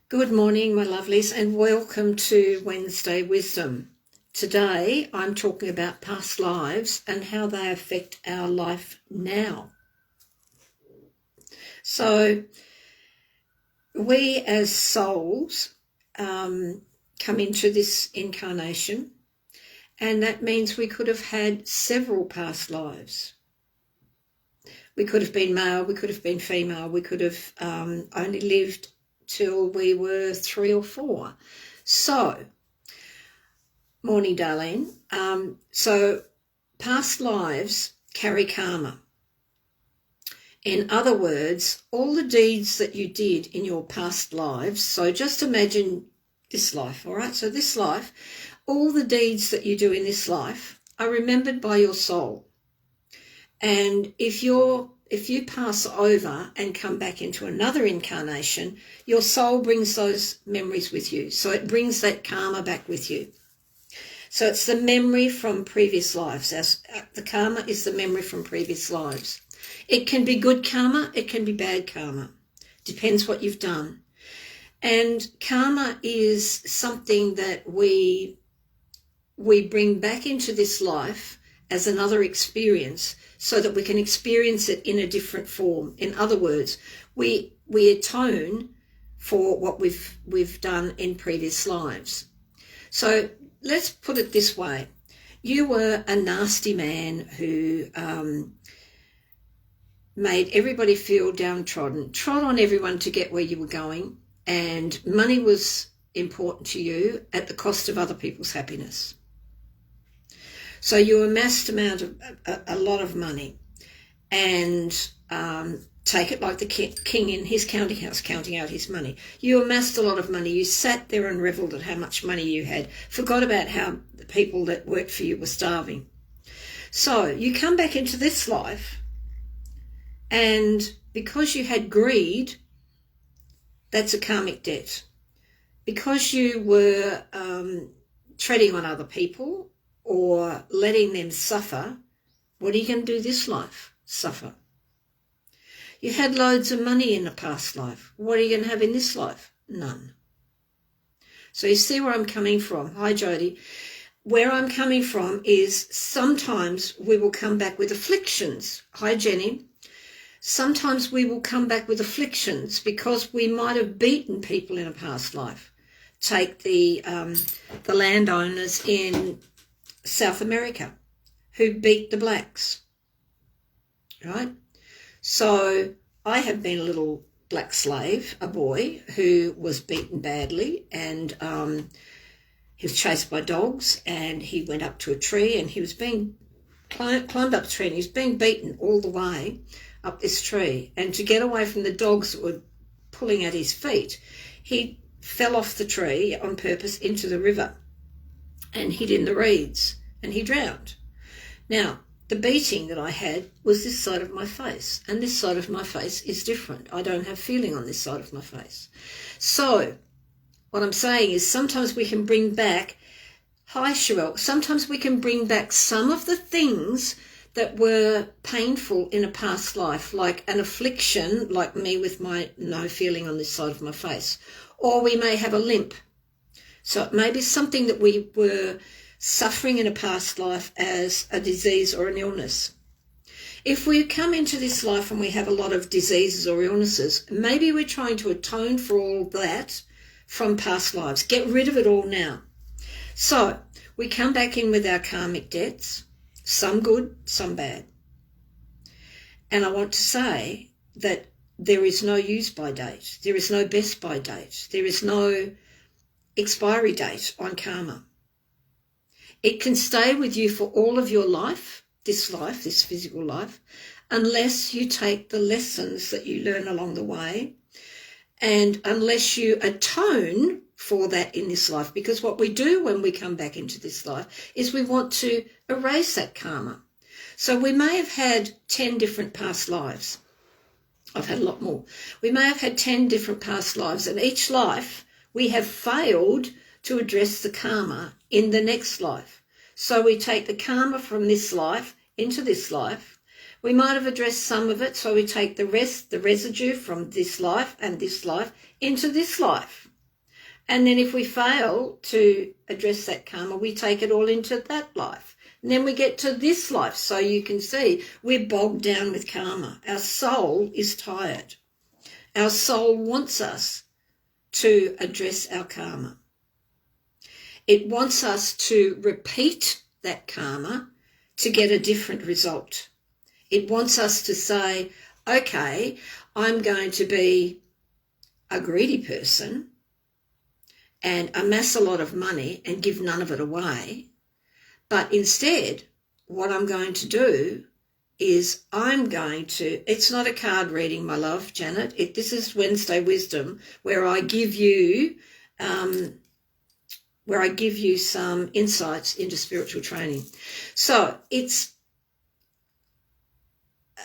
Good morning, my lovelies, and welcome to Wednesday Wisdom. Today, I'm talking about past lives and how they affect our life now. So, we as souls come into this incarnation, and that means we could have had several past lives. We could have been male, we could have been female, we could have only lived till we were 3 or 4. So, morning, Darlene. So, past lives carry karma. In other words, all the deeds that you did in your past lives, so just imagine this life, all right? So this life, all the deeds that you do in this life are remembered by your soul. And if you pass over and come back into another incarnation, your soul brings those memories with you. So it brings that karma back with you. So it's the memory from previous lives. The karma is the memory from previous lives. It can be good karma, it can be bad karma. Depends what you've done. And karma is something that we bring back into this life as another experience so that we can experience it in a different form. In other words, we atone for what we've done in previous lives. So let's put it this way. You were a nasty man who made everybody feel downtrodden, trod on everyone to get where you were going, and money was important to you at the cost of other people's happiness. So you amassed a lot of money, and take it like the king in his counting house counting out his money. You amassed a lot of money. You sat there and revelled at how much money you had, forgot about how the people that worked for you were starving. So you come back into this life, and because you had greed, that's a karmic debt. Because you were treading on other people or letting them suffer, what are you going to do this life? Suffer. You had loads of money in a past life. What are you going to have in this life? None. So you see where I'm coming from. Hi, Jody. Where I'm coming from is sometimes we will come back with afflictions. Hi, Jenny. Sometimes we will come back with afflictions because we might have beaten people in a past life. Take the landowners in South America who beat the blacks, right? So I have been a little black slave, a boy who was beaten badly, and he was chased by dogs, and he went up to a tree, and he was being climbed up the tree, and he was being beaten all the way up this tree. And to get away from the dogs that were pulling at his feet, he fell off the tree on purpose into the river and hid in the reeds, and he drowned. Now, the beating that I had was this side of my face, and this side of my face is different. I don't have feeling on this side of my face. So what I'm saying is sometimes we can bring back, hi Sherelle, sometimes we can bring back some of the things that were painful in a past life, like an affliction, like me with my no feeling on this side of my face. Or we may have a limp. So it may be something that we were suffering in a past life as a disease or an illness. If we come into this life and we have a lot of diseases or illnesses, maybe we're trying to atone for all that from past lives. Get rid of it all now. So we come back in with our karmic debts, some good, some bad. And I want to say that there is no use by date. There is no best by date. There is no expiry date on karma. It can stay with you for all of your life, this physical life, unless you take the lessons that you learn along the way, and unless you atone for that in this life. Because what we do when we come back into this life is we want to erase that karma. So we may have had 10 different past lives. I've had a lot more. We may have had 10 different past lives, and each life we have failed to address the karma in the next life. So we take the karma from this life into this life. We might have addressed some of it, so we take the residue from this life and this life into this life. And then if we fail to address that karma, we take it all into that life. And then we get to this life. So you can see we're bogged down with karma. Our soul is tired. Our soul wants us to address our karma. It wants us to repeat that karma to get a different result. It wants us to say, okay, I'm going to be a greedy person and amass a lot of money and give none of it away. But instead, what I'm going to do is it's not a card reading, my love, Janet. This is Wednesday Wisdom, where I give you some insights into spiritual training. So it's,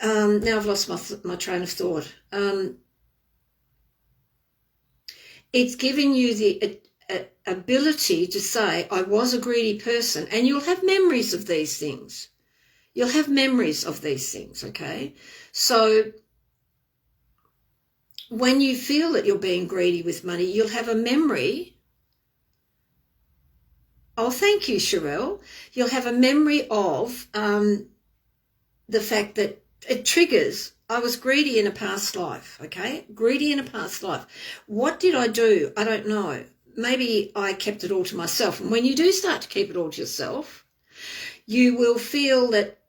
now I've lost my train of thought. It's giving you the ability to say, I was a greedy person, and you'll have memories of these things. You'll have memories of these things, okay? So when you feel that you're being greedy with money, you'll have a memory. Oh, thank you, Sherelle. You'll have a memory of the fact that it triggers, I was greedy in a past life, okay? Greedy in a past life. What did I do? I don't know. Maybe I kept it all to myself. And when you do start to keep it all to yourself, you will feel that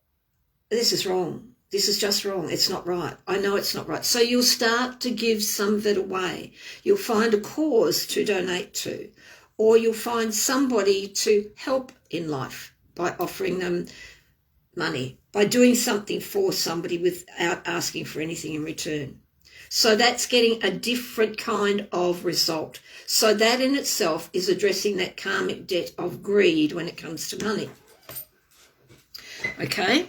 this is wrong. This is just wrong. It's not right. I know it's not right. So you'll start to give some of it away. You'll find a cause to donate to, or you'll find somebody to help in life by offering them money, by doing something for somebody without asking for anything in return. So that's getting a different kind of result. So that in itself is addressing that karmic debt of greed when it comes to money. Okay?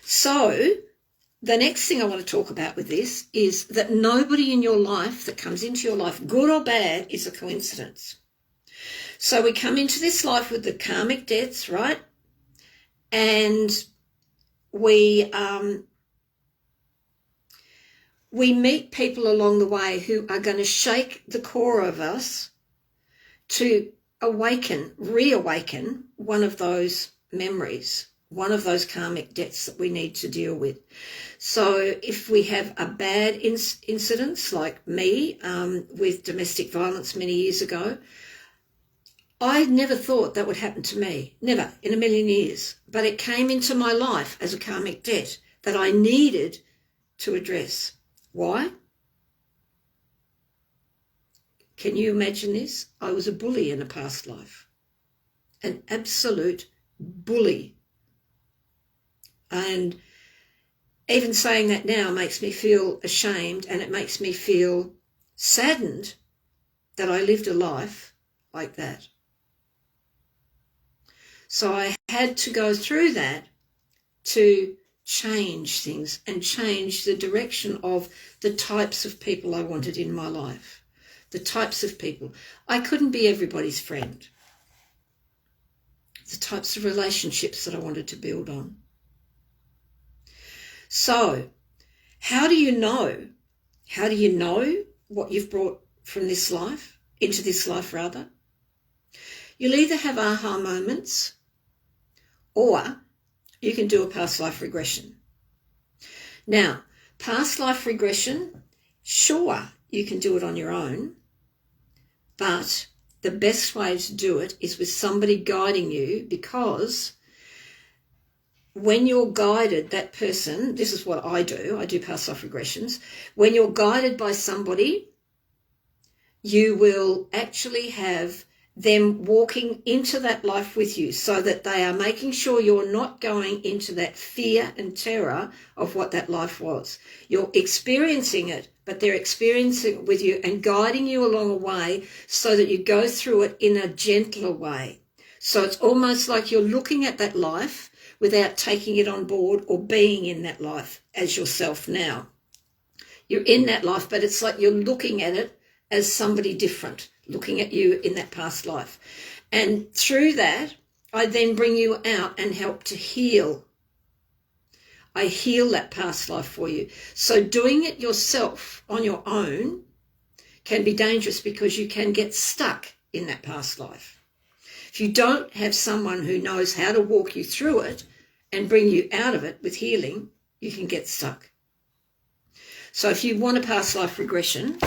So the next thing I want to talk about with this is that nobody in your life that comes into your life, good or bad, is a coincidence. So we come into this life with the karmic debts, right? And we meet people along the way who are going to shake the core of us to reawaken one of those memories, one of those karmic debts that we need to deal with. So if we have a bad incident like me with domestic violence many years ago, I never thought that would happen to me, never in a million years. But it came into my life as a karmic debt that I needed to address. Why? Can you imagine this? I was a bully in a past life, an absolute bully. And even saying that now makes me feel ashamed, and it makes me feel saddened that I lived a life like that. So I had to go through that to change things and change the direction of the types of people I wanted in my life. The types of people. I couldn't be everybody's friend. The types of relationships that I wanted to build on. So, how do you know? How do you know what you've brought from this life, into this life rather? You'll either have aha moments, or you can do a past life regression. Now, past life regression, sure, you can do it on your own, but the best way to do it is with somebody guiding you, because when you're guided, that person, this is what I do past life regressions. When you're guided by somebody, you will actually have them walking into that life with you, so that they are making sure you're not going into that fear and terror of what that life was. You're experiencing it, but they're experiencing it with you and guiding you along a way so that you go through it in a gentler way. So it's almost like you're looking at that life without taking it on board or being in that life as yourself now. You're in that life, but it's like you're looking at it as somebody different, looking at you in that past life. And through that, I then bring you out and help to heal. I heal that past life for you. So doing it yourself on your own can be dangerous because you can get stuck in that past life. If you don't have someone who knows how to walk you through it and bring you out of it with healing, you can get stuck. So if you want a past life regression,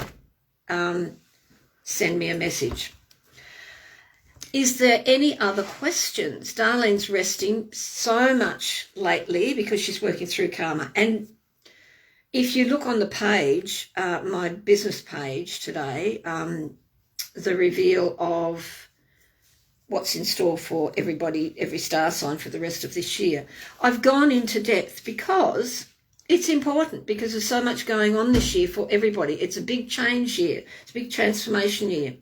send me a message. Is there any other questions? Darlene's resting so much lately because she's working through karma. And if you look on the page, my business page today, the reveal of what's in store for everybody, every star sign for the rest of this year, I've gone into depth because it's important, because there's so much going on this year for everybody. It's a big change year. It's a big transformation year.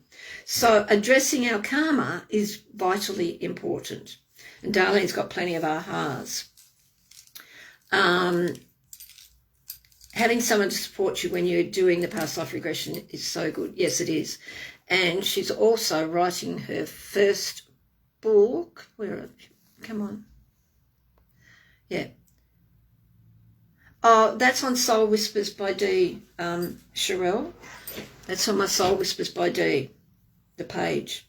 So addressing our karma is vitally important. And Darlene's got plenty of ahas. Having someone to support you when you're doing the past life regression is so good. Yes, it is. And she's also writing her first book. Come on. Yeah. Oh, that's on Soul Whispers by Dee, Sherelle. That's on my Soul Whispers by Dee, the page.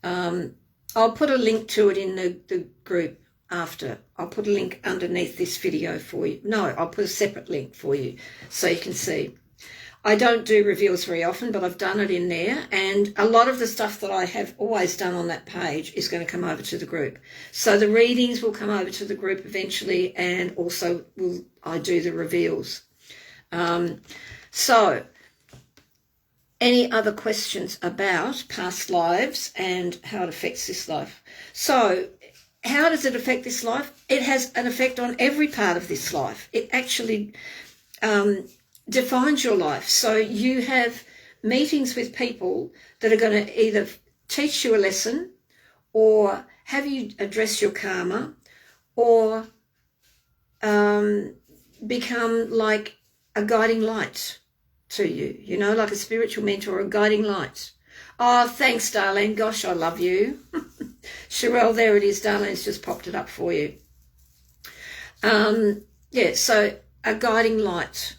I'll put a link to it in the group after. I'll put a link underneath this video for you. No, I'll put a separate link for you so you can see. I don't do reveals very often, but I've done it in there. And a lot of the stuff that I have always done on that page is going to come over to the group. So the readings will come over to the group eventually, and also I do the reveals. So any other questions about past lives and how it affects this life? So how does it affect this life? It has an effect on every part of this life. It actually defines your life. So you have meetings with people that are going to either teach you a lesson or have you address your karma or become like a guiding light to you, you know, like a spiritual mentor or a guiding light. Oh, thanks, Darlene. Gosh, I love you. Sherelle, there it is. Darlene's just popped it up for you. Yeah, so a guiding light.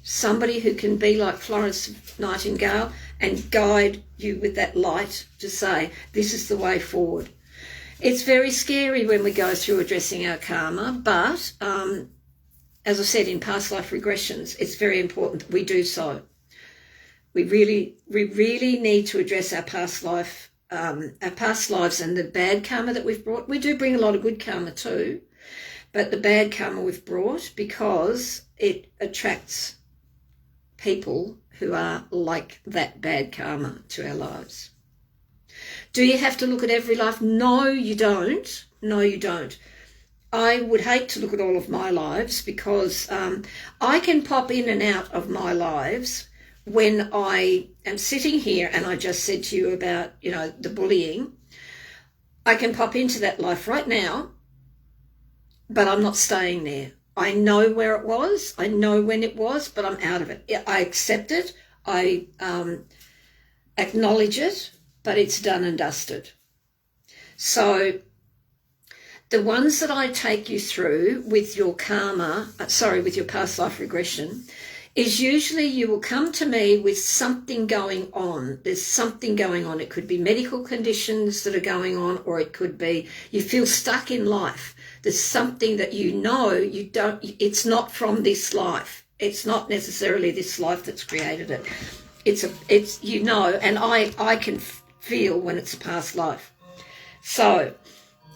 Somebody who can be like Florence Nightingale and guide you with that light to say, this is the way forward. It's very scary when we go through addressing our karma, but as I said, in past life regressions, it's very important that we do so. We really need to address our past lives and the bad karma that we've brought. We do bring a lot of good karma too, but the bad karma we've brought, because it attracts people who are like that bad karma to our lives. Do you have to look at every life? No, you don't. No, you don't. I would hate to look at all of my lives because I can pop in and out of my lives when I am sitting here, and I just said to you about, you know, the bullying. I can pop into that life right now, but I'm not staying there. I know where it was. I know when it was, but I'm out of it. I accept it. I acknowledge it, but it's done and dusted. So the ones that I take you through with your karma, with your past life regression, is usually you will come to me with something going on. There's something going on. It could be medical conditions that are going on, or it could be you feel stuck in life. There's something that you know you don't, it's not from this life. It's not necessarily this life that's created it. It's you know, and I can feel when it's a past life. So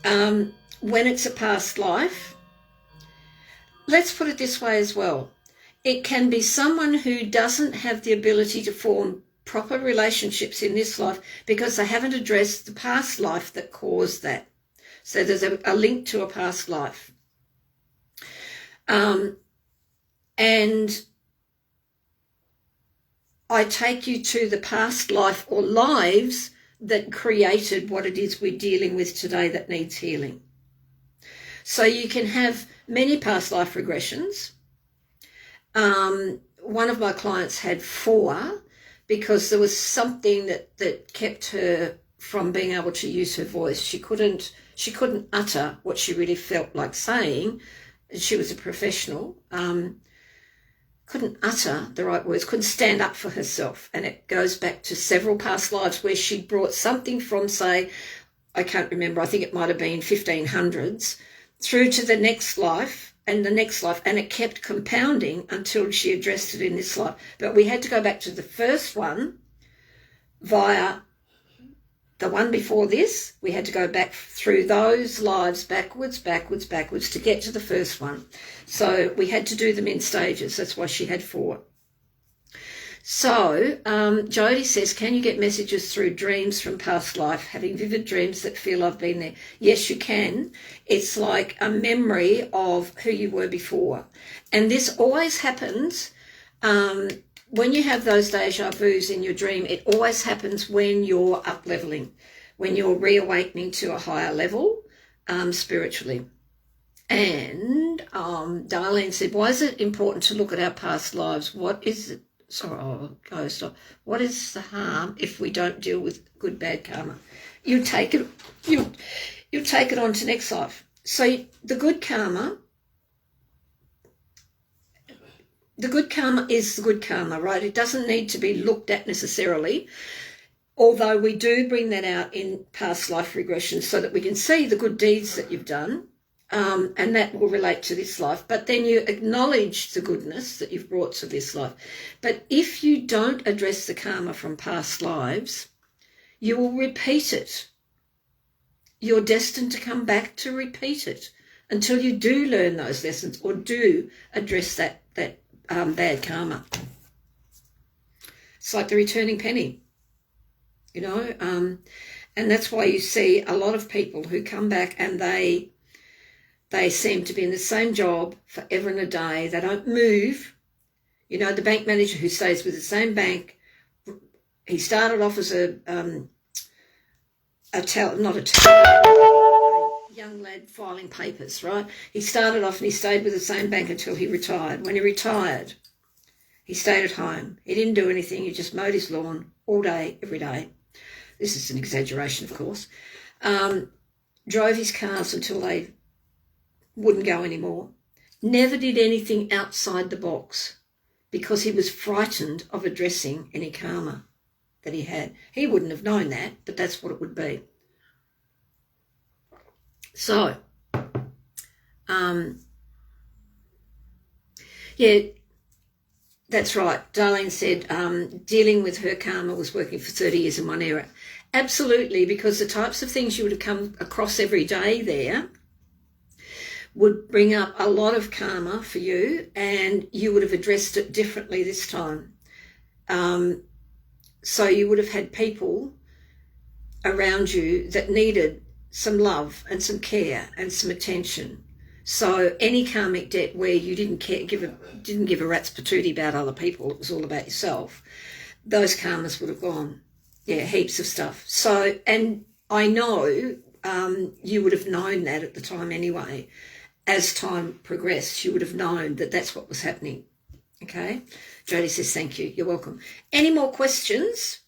when it's a past life, let's put it this way as well. It can be someone who doesn't have the ability to form proper relationships in this life because they haven't addressed the past life that caused that. So there's a link to a past life. And I take you to the past life or lives that created what it is we're dealing with today that needs healing. So you can have many past life regressions. One of my clients had 4 because there was something that kept her from being able to use her voice. She couldn't utter what she really felt like saying. She was a professional, couldn't utter the right words, couldn't stand up for herself. And it goes back to several past lives where she brought something from, say, I can't remember, I think it might have been 1500s, through to the next life and the next life, and it kept compounding until she addressed it in this life. But we had to go back to the first one via the one before this. We had to go back through those lives backwards to get to the first one. So we had to do them in stages. That's why she had 4. So Jody says, can you get messages through dreams from past life, having vivid dreams that feel I've been there? Yes, you can. It's like a memory of who you were before. And this always happens when you have those deja vus in your dream. It always happens when you're up-leveling, when you're reawakening to a higher level spiritually. And Darlene said, why is it important to look at our past lives? What is it? Stop. What is the harm if we don't deal with good, bad karma? You take it on to next life. So the good karma is the good karma, right? It doesn't need to be looked at necessarily, although we do bring that out in past life regression so that we can see the good deeds that you've done. And that will relate to this life. But then you acknowledge the goodness that you've brought to this life. But if you don't address the karma from past lives, you will repeat it. You're destined to come back to repeat it until you do learn those lessons or do address that bad karma. It's like the returning penny, you know. And that's why you see a lot of people who come back and they seem to be in the same job forever and a day. They don't move. You know, the bank manager who stays with the same bank, he started off as a young lad filing papers, right? He started off and he stayed with the same bank until he retired. When he retired, he stayed at home. He didn't do anything. He just mowed his lawn all day, every day. This is an exaggeration, of course. Drove his cars until they wouldn't go anymore. Never did anything outside the box because he was frightened of addressing any karma that he had. He wouldn't have known that, but that's what it would be. So, yeah, that's right. Darlene said dealing with her karma was working for 30 years in one area. Absolutely, because the types of things you would have come across every day there would bring up a lot of karma for you, and you would have addressed it differently this time. So you would have had people around you that needed some love and some care and some attention. So any karmic debt where you didn't give a rat's patootie about other people, it was all about yourself, those karmas would have gone. Yeah, heaps of stuff. So, and I know you would have known that at the time anyway. As time progressed, you would have known that that's what was happening. Okay? Jody says, thank you. You're welcome. Any more questions?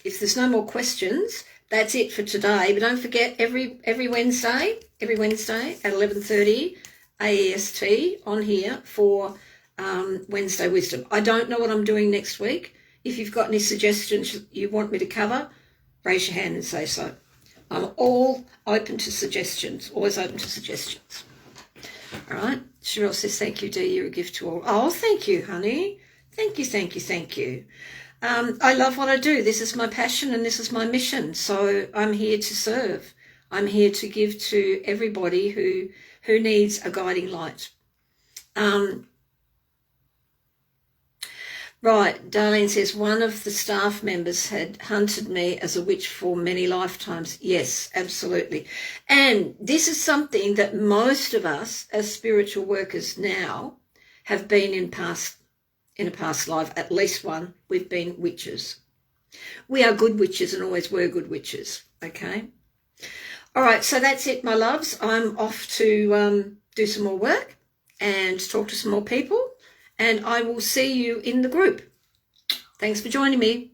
If there's no more questions, that's it for today. But don't forget, every Wednesday at 11:30 AEST on here for Wednesday Wisdom. I don't know what I'm doing next week. If you've got any suggestions you want me to cover, raise your hand and say so. I'm all open to suggestions, always open to suggestions. All right. Cheryl says, thank you, Dee. You're a gift to all. Oh, thank you, honey. Thank you. I love what I do. This is my passion and this is my mission. So I'm here to serve. I'm here to give to everybody who needs a guiding light. Right, Darlene says, one of the staff members had hunted me as a witch for many lifetimes. Yes, absolutely. And this is something that most of us as spiritual workers now have been in a past life, at least one. We've been witches. We are good witches and always were good witches, okay? All right, so that's it, my loves. I'm off to do some more work and talk to some more people. And I will see you in the group. Thanks for joining me.